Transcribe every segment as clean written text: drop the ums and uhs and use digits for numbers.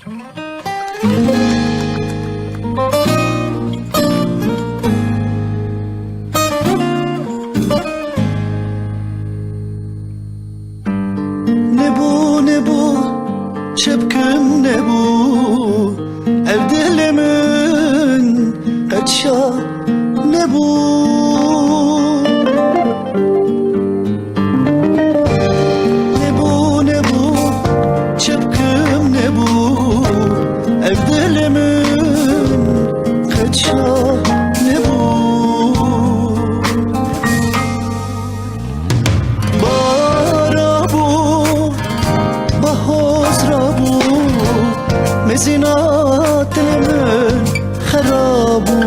Nebu nebu çepkim nebu ev dilimin kaça nebu nebu nebu çepkim nebu ev dilimin kaça nebu مزينات من خرابو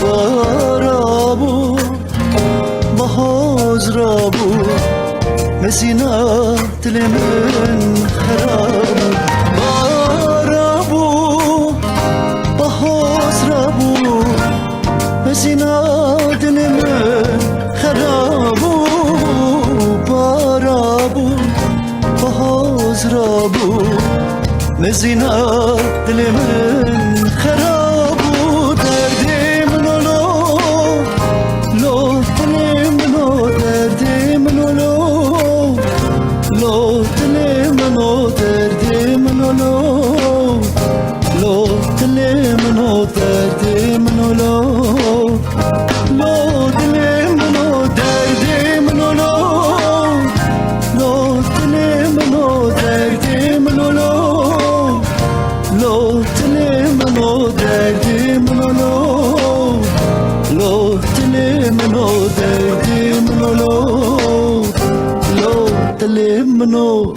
بارابو بهاز رابو مزينات من خرابو بارابو بهاز رابو مزينات من خرابو بارابو بهاز رابو مزينات دل من خراب و درد منو لو دل منو درد منو لو دل منو درد منو لو دل منو درد منو لو دل منو درد منو لو دل منو درد منو لو تلمنو دردی منو لو تلمنو دردی منو لو تلمنو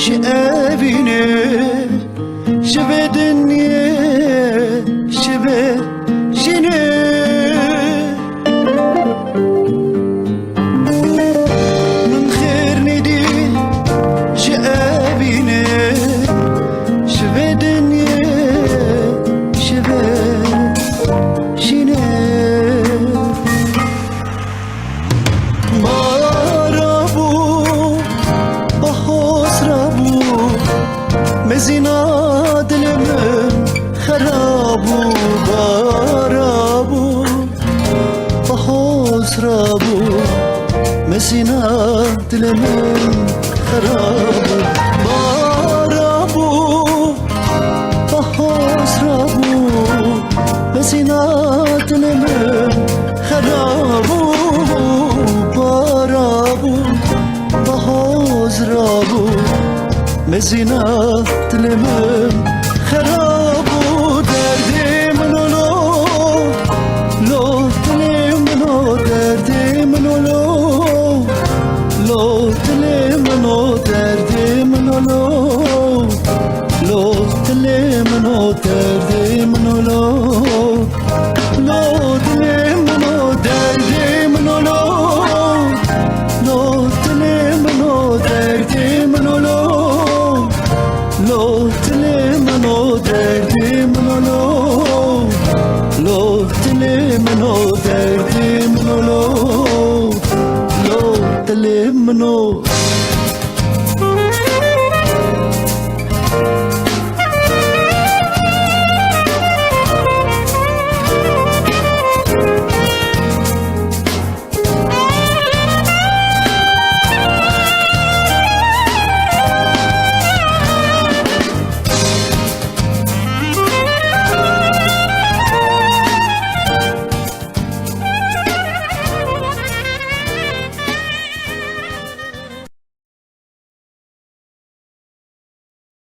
شبيني شبه دنيا شبه جني من خير ندي شبيني شبه دنيا شبه جني مزينات من خرابو بارابو بهاز رابو مزينات من خرابو بارابو بهاز رابو مزينات من خرابو بارابو بهاز رابو مزينات من خرابو دردي منو لو تلي منو دردي منو لو تلي منو دردي منو لو تلي منو دردي منو لو تلي منو دردي منو لو تلي منو دردي منو لو تلمنو دردي منو لو تلمنو دردي منو لو تلمنو